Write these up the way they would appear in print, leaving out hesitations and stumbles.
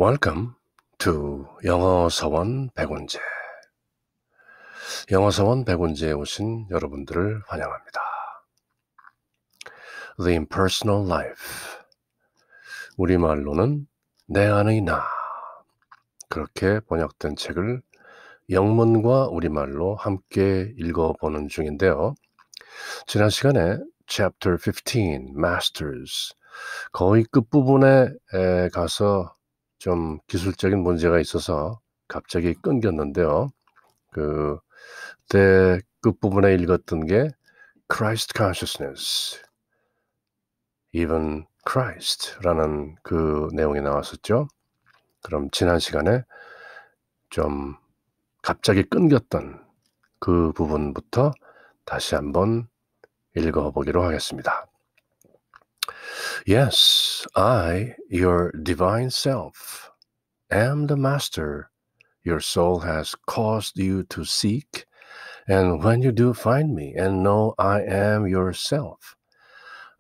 Welcome to 영어서원 백운제. 영어서원 백운제에 오신 여러분들을 환영합니다. The Impersonal Life. 우리말로는 내 안의 나. 그렇게 번역된 책을 영문과 우리말로 함께 읽어보는 중인데요. 지난 시간에 Chapter 15, Masters. 거의 끝부분에 가서 좀 기술적인 문제가 있어서 갑자기 끊겼는데요. 그때 끝부분에 읽었던 게 Christ Consciousness, Even Christ라는 그 내용이 나왔었죠. 그럼 지난 시간에 좀 갑자기 끊겼던 그 부분부터 다시 한번 읽어보기로 하겠습니다. Yes, I, your divine self, am the master your soul has caused you to seek, and when you do find me and know I am yourself,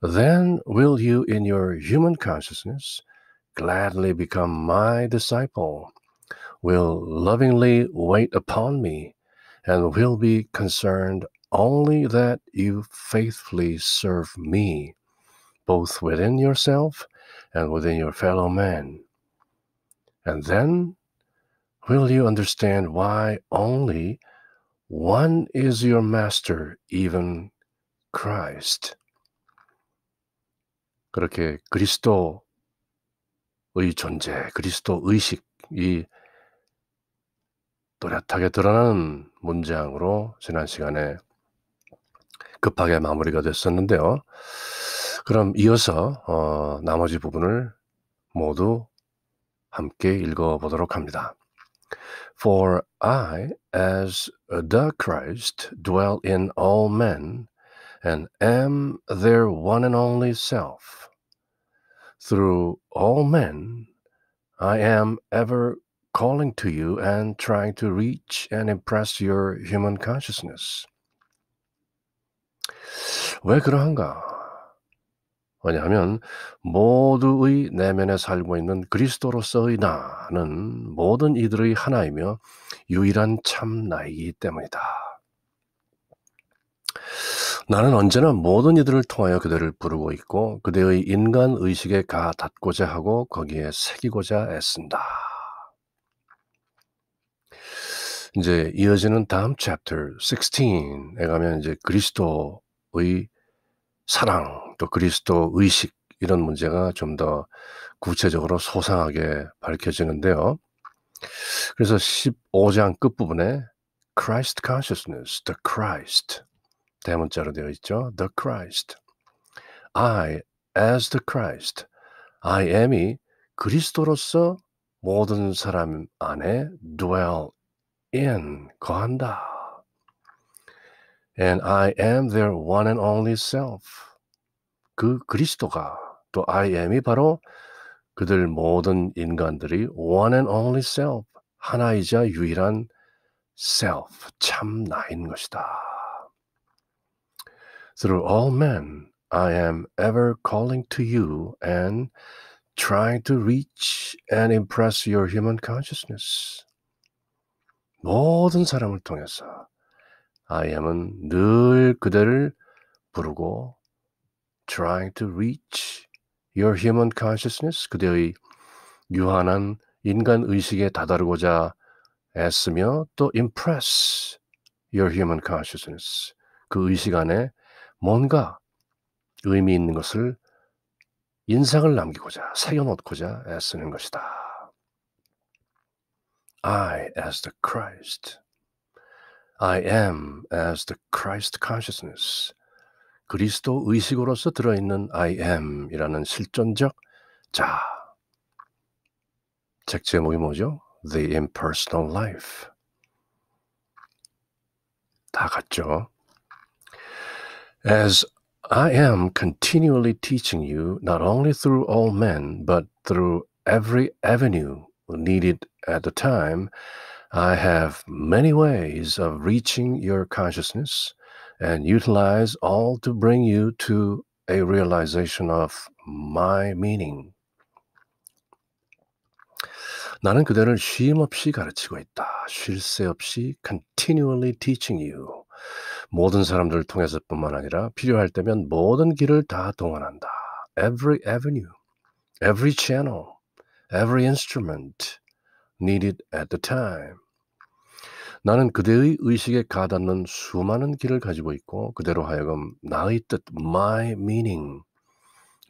then will you in your human consciousness gladly become my disciple, will lovingly wait upon me, and will be concerned only that you faithfully serve me, both within yourself and within your fellow man. And then will you understand why only one is your master, even Christ. 그렇게 그리스도의 존재, 그리스도 의식이 또렷하게 드러나는 문장으로 지난 시간에 급하게 마무리가 됐었는데요. 그럼 이어서 나머지 부분을 모두 함께 읽어보도록 합니다. For I, as the Christ, dwell in all men, and am their one and only self. Through all men, I am ever calling to you and trying to reach and impress your human consciousness. 왜 그러한가? 왜냐하면 모두의 내면에 살고 있는 그리스도로서의 나는 모든 이들의 하나이며 유일한 참 나이기 때문이다. 나는 언제나 모든 이들을 통하여 그들을 부르고 있고 그들의 인간 의식에 가 닿고자 하고 거기에 새기고자 애쓴다. 이제 이어지는 다음 chapter 16에 가면 이제 그리스도의 사랑 또 그리스도 의식 이런 문제가 좀 더 구체적으로 소상하게 밝혀지는데요. 그래서 15장 끝부분에 Christ Consciousness, the Christ 대문자로 되어 있죠. The Christ. I, as the Christ. I am이 그리스도로서 모든 사람 안에 dwell in, 거한다. And I am their one and only self. 그 그리스도가 또 I am이 바로 그들 모든 인간들이 one and only self, 하나이자 유일한 self, 참 나인 것이다. Through all men, I am ever calling to you and trying to reach and impress your human consciousness. 모든 사람을 통해서 I am은 늘 그대를 부르고 trying to reach your human consciousness, 그대의 유한한 인간 의식에 다다르고자 애쓰며 또 impress your human consciousness, 그 의식 안에 뭔가 의미 있는 것을 인상을 남기고자 새겨놓고자 애쓰는 것이다. I as the Christ. I am as the Christ consciousness. 그리스도 의식으로서 들어있는 I am이라는 실존적 책 제목이 뭐죠? The Impersonal Life. 다 같죠? As I am continually teaching you, not only through all men, but through every avenue needed at the time, I have many ways of reaching your consciousness and utilize all to bring you to a realization of my meaning. 나는 그대를 쉼 없이 가르치고 있다. 쉴 새 없이 continually teaching you. 모든 사람들을 통해서뿐만 아니라 필요할 때면 모든 길을 다 동원한다. Every avenue, every channel, every instrument needed at the time. 나는 그대의 의식에 가닿는 수많은 길을 가지고 있고 그대로 하여금 나의 뜻, my meaning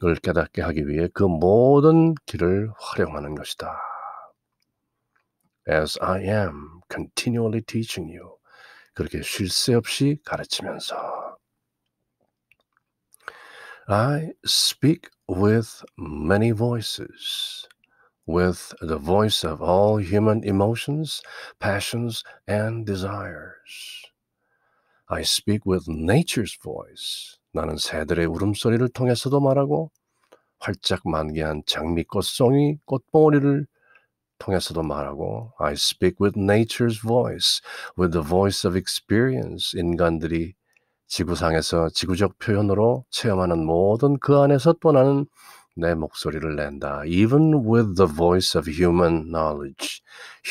을 깨닫게 하기 위해 그 모든 길을 활용하는 것이다. As I am continually teaching you. 그렇게 쉴 새 없이 가르치면서 I speak with many voices, with the voice of all human emotions, passions, and desires. I speak with nature's voice. 나는 새들의 울음소리를 통해서도 말하고 활짝 만개한 장미꽃송이 꽃봉오리를 통해서도 말하고 I speak with nature's voice, with the voice of experience. 인간들이 지구상에서 지구적 표현으로 체험하는 모든 그 안에서 또 나는 내 목소리를 낸다. Even with the voice of human knowledge.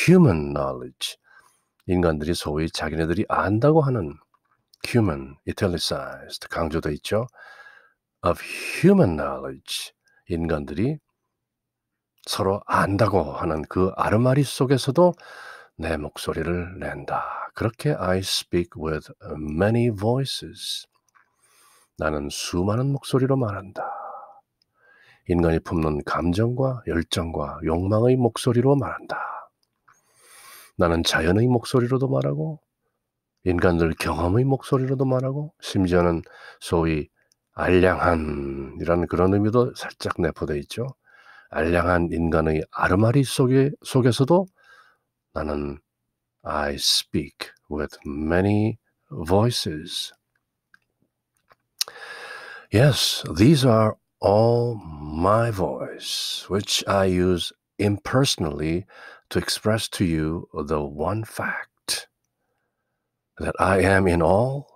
Human knowledge. 인간들이 소위 자기네들이 안다고 하는 human, italicized, 강조되어 있죠. Of human knowledge. 인간들이 서로 안다고 하는 그 아르마리 속에서도 내 목소리를 낸다. 그렇게 I speak with many voices. 나는 수많은 목소리로 말한다. 인간이 품는 감정과 열정과 욕망의 목소리로 말한다. 나는 자연의 목소리로도 말하고 인간들 경험의 목소리로도 말하고 심지어는 소위 알량한이라는 그런 의미도 살짝 내포되어 있죠. 알량한 인간의 아르마리 속에서도 나는 I speak with many voices. Yes, these are all my voice, which I use impersonally to express to you the one fact that I am in all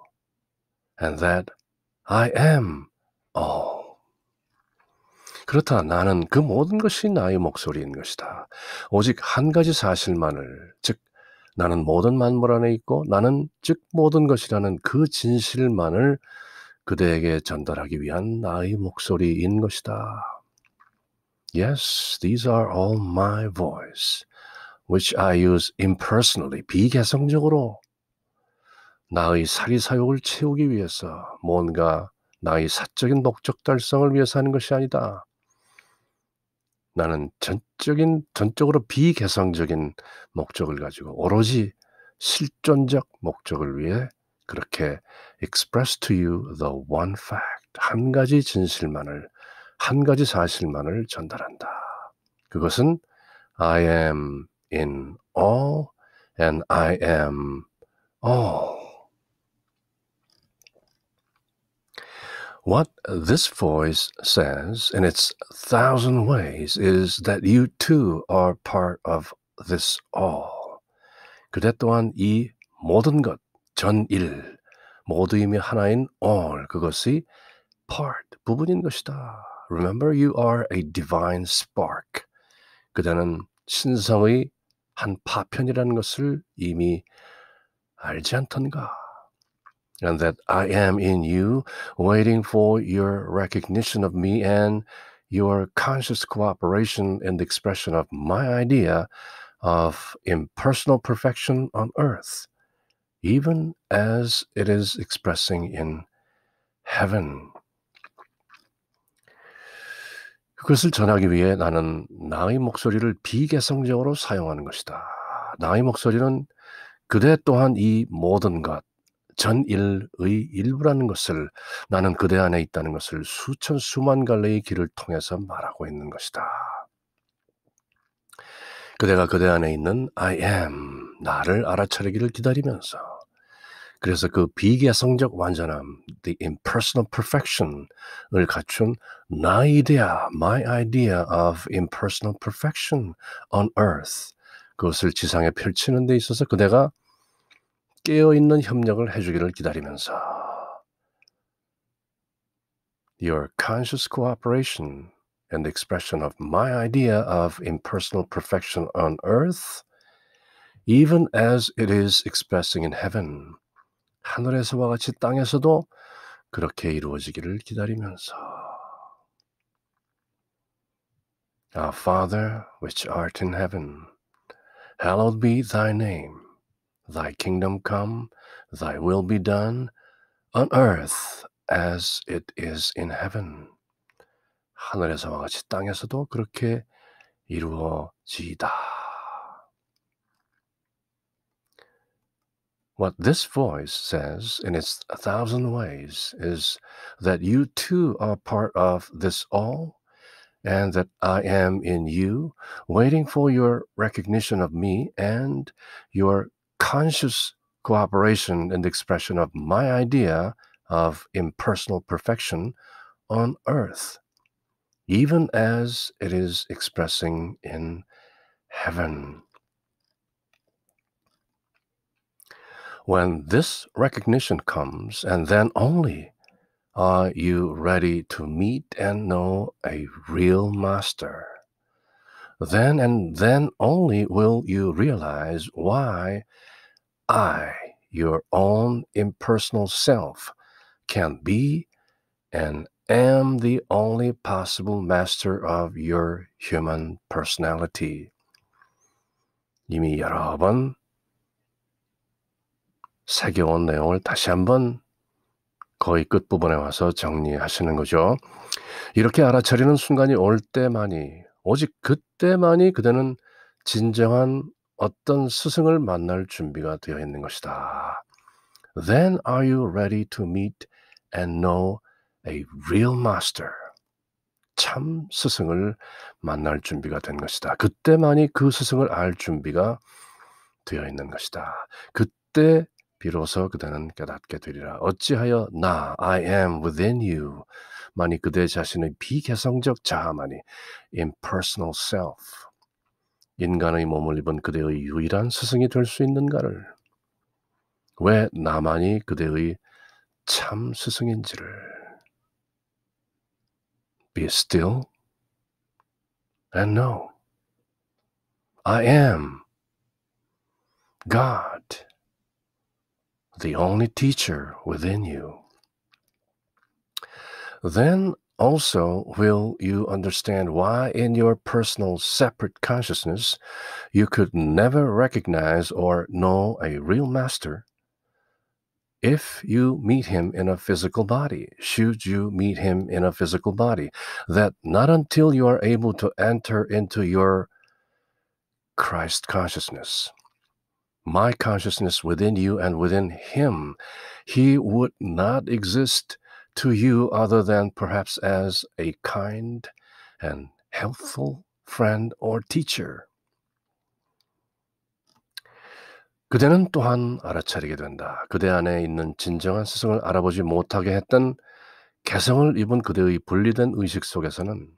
and that I am all. 그렇다. 나는 그 모든 것이 나의 목소리인 것이다. 오직 한 가지 사실만을, 즉 나는 모든 만물 안에 있고 나는 즉 모든 것이라는 그 진실만을 그대에게 전달하기 위한 나의 목소리인 것이다. Yes, these are all my voice, which I use impersonally, 비개성적으로 나의 사리사욕을 채우기 위해서 뭔가 나의 사적인 목적 달성을 위해서 하는 것이 아니다. 나는 전적으로 비개성적인 목적을 가지고 오로지 실존적 목적을 위해 그렇게 express to you the one fact, 한 가지 진실만을, 한 가지 사실만을 전달한다. 그것은 I am in all and I am all. What this voice says in its thousand ways is that you too are part of this all. 그대 또한 이 모든 것, 전일, 모두임이 하나인 all, 그것이 part, 부분인 것이다. Remember, you are a divine spark. 그대는 신성의 한 파편이라는 것을 이미 알지 않던가? And that I am in you, waiting for your recognition of me and your conscious cooperation in the expression of my idea of impersonal perfection on earth, even as it is expressing in heaven. 그것을 전하기 위해 나는 나의 목소리를 비개성적으로 사용하는 것이다. 나의 목소리는 그대 또한 이 모든 것, 전일의 일부라는 것을 나는 그대 안에 있다는 것을 수천 수만 갈래의 길을 통해서 말하고 있는 것이다. 그대가 그대 안에 있는 I am, 나를 알아차리기를 기다리면서 그래서 그 비개성적 완전함, the impersonal perfection을 갖춘 나의 이데아, my idea of impersonal perfection on earth, 그것을 지상에 펼치는 데 있어서 그대가 깨어있는 협력을 해주기를 기다리면서 Your conscious cooperation, and the expression of my idea of impersonal perfection on earth, even as it is expressing in heaven. 하늘에서와 같이 땅에서도 그렇게 이루어지기를 기다리면서. Our Father, which art in heaven, hallowed be thy name. Thy kingdom come, thy will be done, on earth as it is in heaven. 하늘에서와 같이 땅에서도 그렇게 이루어지이다. What this voice says in its 1,000 ways is that you too are part of this all, and that I am in you, waiting for your recognition of me and your conscious cooperation in the expression of my idea of impersonal perfection on earth, even as it is expressing in heaven. When this recognition comes, and then only are you ready to meet and know a real master. Then and then only will you realize why I, your own impersonal self, can be and am the only possible master of your human personality. 이미 여러 번 새겨온 내용을 다시 한번 거의 끝부분에 와서 정리하시는 거죠. 이렇게 알아차리는 순간이 올 때만이, 오직 그때만이 그대는 진정한 어떤 스승을 만날 준비가 되어 있는 것이다. Then are you ready to meet and know a real master? 참 스승을 만날 준비가 된 것이다. 그때만이 그 스승을 알 준비가 되어 있는 것이다. 그때 비로소 그대는 깨닫게 되리라. 어찌하여 나, I am within you, 만이 그대 자신의 비개성적 자아만이 impersonal self, 인간의 몸을 입은 그대의 유일한 스승이 될 수 있는가를, 왜 나만이 그대의 참 스승인지를. Be still and know I am God, the only teacher within you. Then also will you understand why in your personal separate consciousness you could never recognize or know a real master if you meet him in a physical body, should you meet him in a physical body, that not until you are able to enter into your Christ consciousness, my consciousness within you and within him, he would not exist to you other than perhaps as a kind and helpful friend or teacher. 그대는 또한 알아차리게 된다. 그대 안에 있는 진정한 스승을 알아보지 못하게 했던 개성을 입은 그대의 분리된 의식 속에서는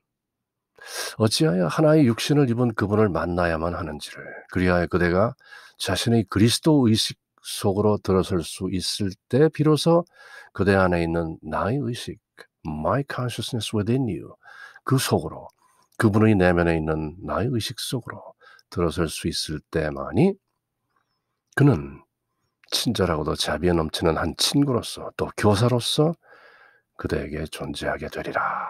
어찌하여 하나의 육신을 입은 그분을 만나야만 하는지를, 그리하여 그대가 자신의 그리스도 의식 속으로 들어설 수 있을 때 비로소 그대 안에 있는 나의 의식, my consciousness within you, 그 속으로, 그분의 내면에 있는 나의 의식 속으로 들어설 수 있을 때만이 그는 친절하고도 자비에 넘치는 한 친구로서 또 교사로서 그대에게 존재하게 되리라.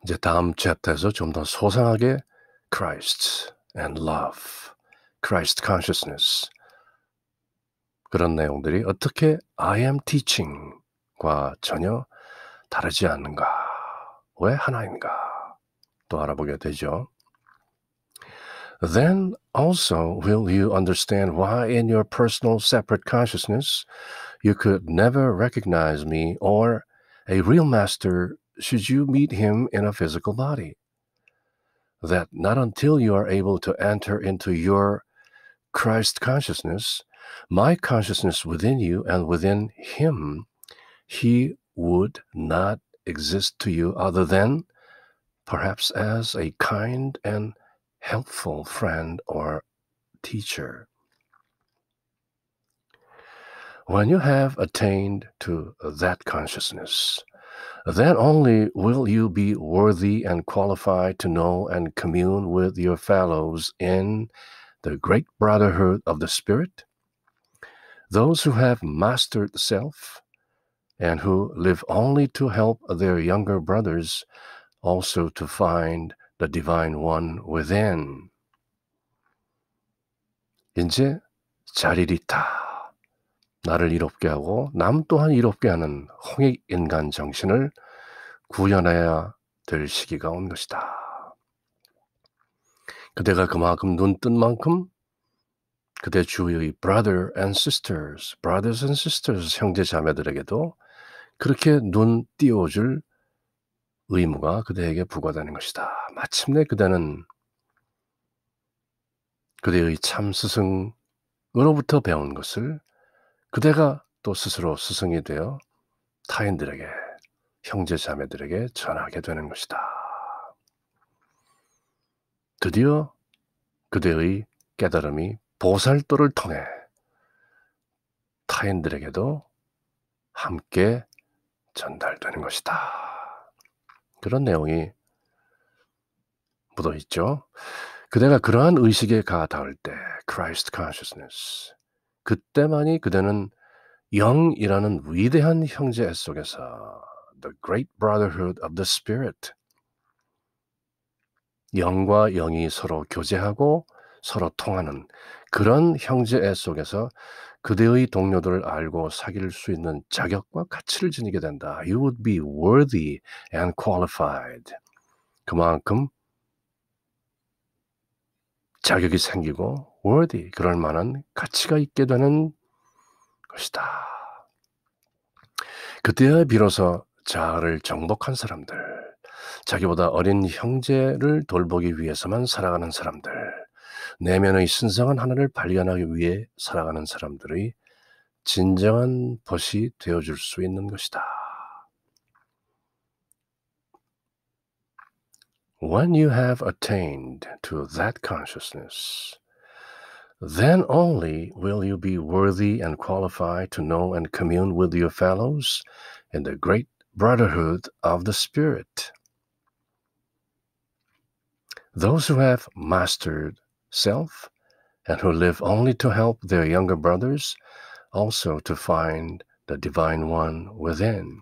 이제 다음 챕터에서 좀 더 소상하게 Christ and love, Christ consciousness, 그런 내용들이 어떻게 I am teaching과 전혀 다르지 않는가, 왜 하나인가 또 알아보게 되죠. Then also will you understand why in your personal separate consciousness you could never recognize me or a real master should you meet him in a physical body. That not until you are able to enter into your Christ consciousness, my consciousness within you and within him, he would not exist to you other than perhaps as a kind and helpful friend or teacher. When you have attained to that consciousness, Then only will you be worthy and qualified to know and commune with your fellows in the great brotherhood of the Spirit. Those who have mastered self and who live only to help their younger brothers also to find the divine one within. 이제 자리리타. 나를 이롭게 하고 남 또한 이롭게 하는 홍익인간 정신을 구현해야 될 시기가 온 것이다. 그대가 그만큼 눈 뜬 만큼 그대 주위의 brothers and sisters, 형제 자매들에게도 그렇게 눈 띄워줄 의무가 그대에게 부과되는 것이다. 마침내 그대는 그대의 참 스승으로부터 배운 것을 그대가 또 스스로 스승이 되어 타인들에게, 형제 자매들에게 전하게 되는 것이다. 드디어 그대의 깨달음이 보살도를 통해 타인들에게도 함께 전달되는 것이다. 그런 내용이 묻어 있죠. 그대가 그러한 의식에 닿을 때, Christ consciousness, 그때만이 그대는 영이라는 위대한 형제 속에서 The great brotherhood of the Spirit, 영과 영이 서로 교제하고 서로 통하는 그런 형제 속에서 그대의 동료들을 알고 사귈 수 있는 자격과 가치를 지니게 된다. You would be worthy and qualified. 그만큼 자격이 생기고 worthy, 그럴 만한 가치가 있게 되는 것이다. 그때야 비로소 자아를 정복한 사람들, 자기보다 어린 형제를 돌보기 위해서만 살아가는 사람들, 내면의 신성한 하나를 발견하기 위해 살아가는 사람들의 진정한 벗이 되어줄 수 있는 것이다. When you have attained to that consciousness, then only will you be worthy and qualified to know and commune with your fellows in the great brotherhood of the Spirit. Those who have mastered self and who live only to help their younger brothers also to find the divine one within.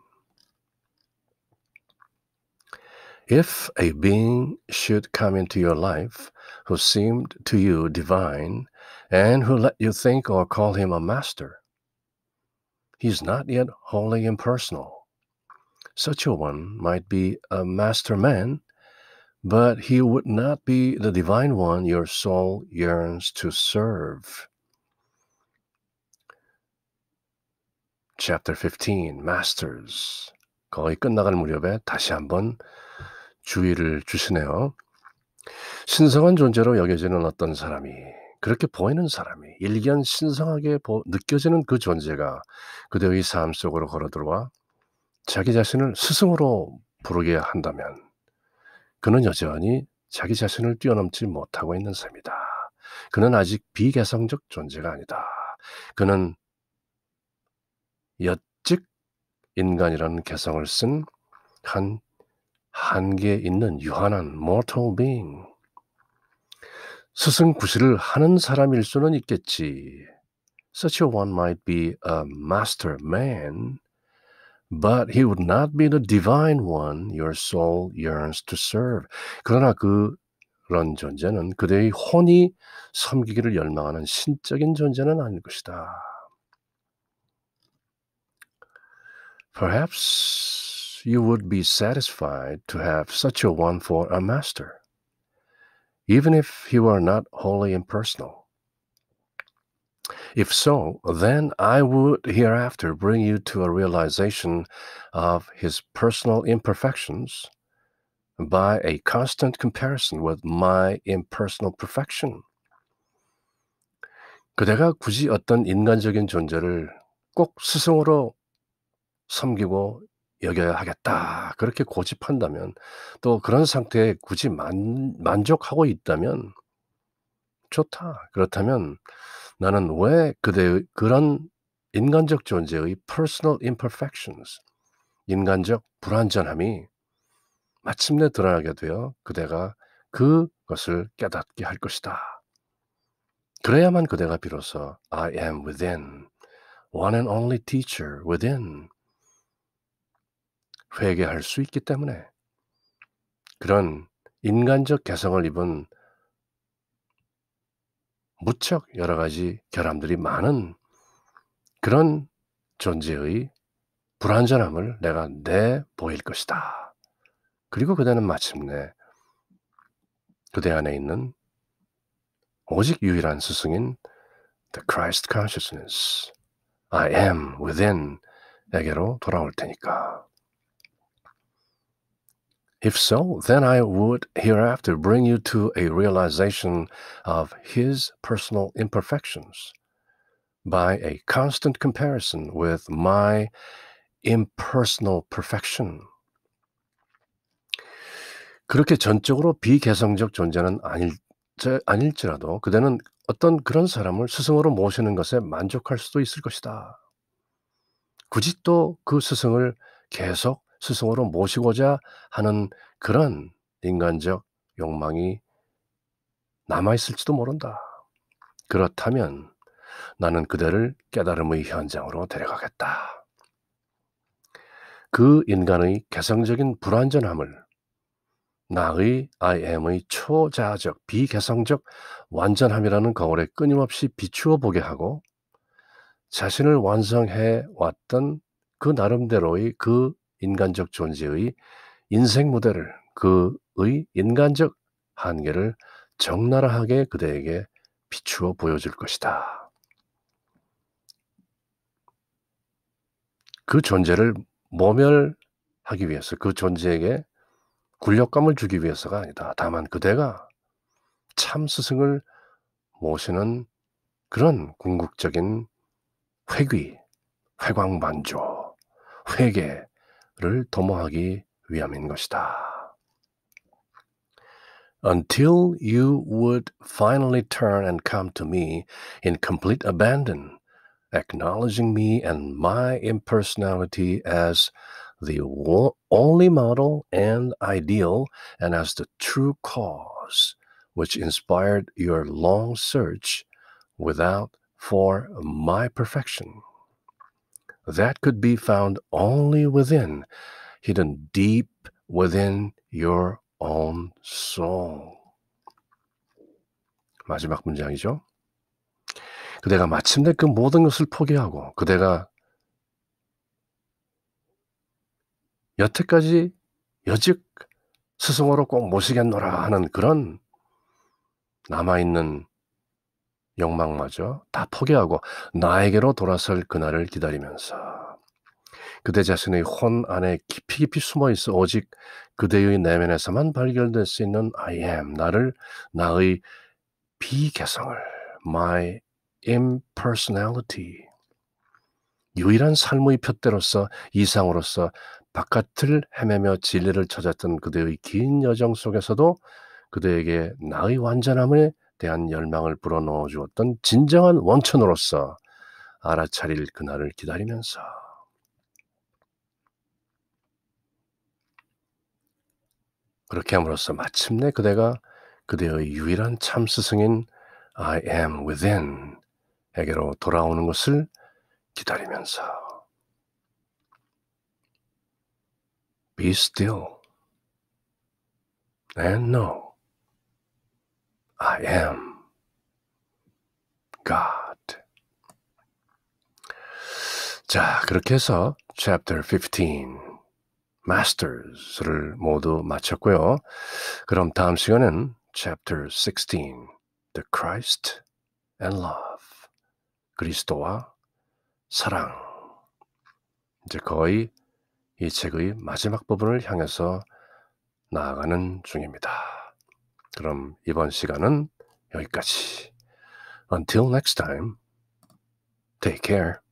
If a being should come into your life who seemed to you divine and who let you think or call him a master, he is not yet wholly impersonal. Such a one might be a master man, but he would not be the divine one your soul yearns to serve. Chapter 15, Masters. 거의 끝나갈 무렵에 다시 한번 주의를 주시네요. 신성한 존재로 여겨지는 어떤 사람이, 그렇게 보이는 사람이 일견 신성하게 느껴지는 그 존재가 그대의 삶 속으로 걸어들어와 자기 자신을 스승으로 부르게 한다면 그는 여전히 자기 자신을 뛰어넘지 못하고 있는 셈이다. 그는 아직 비개성적 존재가 아니다. 그는 여직 인간이라는 개성을 쓴 한계 있는 유한한 mortal being. 스승 구실을 하는 사람일 수는 있겠지. Such a one might be a master man, but he would not be the divine one your soul yearns to serve. 그러나 그런 존재는 그대의 혼이 섬기기를 열망하는 신적인 존재는 아닐 것이다. Perhaps you would be satisfied to have such a one for a master, even if he were not wholly impersonal. If so, then I would hereafter bring you to a realization of his personal imperfections by a constant comparison with my impersonal perfection. 그대가 굳이 어떤 인간적인 존재를 꼭 스승으로 섬기고 여겨야 하겠다, 그렇게 고집한다면, 또 그런 상태에 굳이 만족하고 있다면 좋다. 그렇다면 나는 왜 그대의 그런 인간적 존재의 personal imperfections, 인간적 불완전함이 마침내 드러나게 되어 그대가 그것을 깨닫게 할 것이다. 그래야만 그대가 비로소 I am within, one and only teacher within 회개할 수 있기 때문에 그런 인간적 개성을 입은 무척 여러 가지 결함들이 많은 그런 존재의 불완전함을 내가 내보일 것이다. 그리고 그대는 마침내 그대 안에 있는 오직 유일한 스승인 The Christ Consciousness, I am within 에게로 돌아올 테니까. If so, then I would hereafter bring you to a realization of His personal imperfections by a constant comparison with my impersonal perfection. 그렇게 전적으로 비개성적 존재는 아닐지라도 그대는 어떤 그런 사람을 스승으로 모시는 것에 만족할 수도 있을 것이다. 굳이 또 그 스승을 계속 스승으로 모시고자 하는 그런 인간적 욕망이 남아있을지도 모른다. 그렇다면 나는 그대를 깨달음의 현장으로 데려가겠다. 그 인간의 개성적인 불완전함을 나의 I am의 초자아적 비개성적 완전함이라는 거울에 끊임없이 비추어 보게 하고 자신을 완성해 왔던 그 나름대로의 그 인간적 존재의 인생 무대를 그의 인간적 한계를 적나라하게 그대에게 비추어 보여줄 것이다. 그 존재를 모멸하기 위해서 그 존재에게 굴욕감을 주기 위해서가 아니다. 다만 그대가 참 스승을 모시는 그런 궁극적인 회귀, 회광반조, 회개를 도모하기 위함인 것이다. Until you would finally turn and come to me in complete abandon, acknowledging me and my impersonality as the only model and ideal and as the true cause which inspired your long search for my perfection. That could be found only within, hidden deep within your own soul. 마지막 문장이죠. 그대가 마침내 그 모든 것을 포기하고 그대가 여태까지 여직 스승으로 꼭 모시겠노라 하는 그런 남아있는 욕망마저 다 포기하고 나에게로 돌아설 그날을 기다리면서 그대 자신의 혼 안에 깊이 숨어 있어 오직 그대의 내면에서만 발견될 수 있는 I am, 나의 비개성을, my impersonality, 유일한 삶의 표대로서 이상으로서 바깥을 헤매며 진리를 찾았던 그대의 긴 여정 속에서도 그대에게 나의 완전함에 대한 열망을 불어넣어 주었던 진정한 원천으로서 알아차릴 그날을 기다리면서 그렇게 함으로써 마침내 그대가 그대의 유일한 참 스승인 I am within 에게로 돌아오는 것을 기다리면서 Be still and know I am God. 자, 그렇게 해서 Chapter 15 Masters를 모두 마쳤고요. 그럼 다음 시간은 Chapter 16 The Christ and Love 그리스도와 사랑 이제 거의 이 책의 마지막 부분을 향해서 나아가는 중입니다. 그럼 이번 시간은 여기까지. Until next time, take care.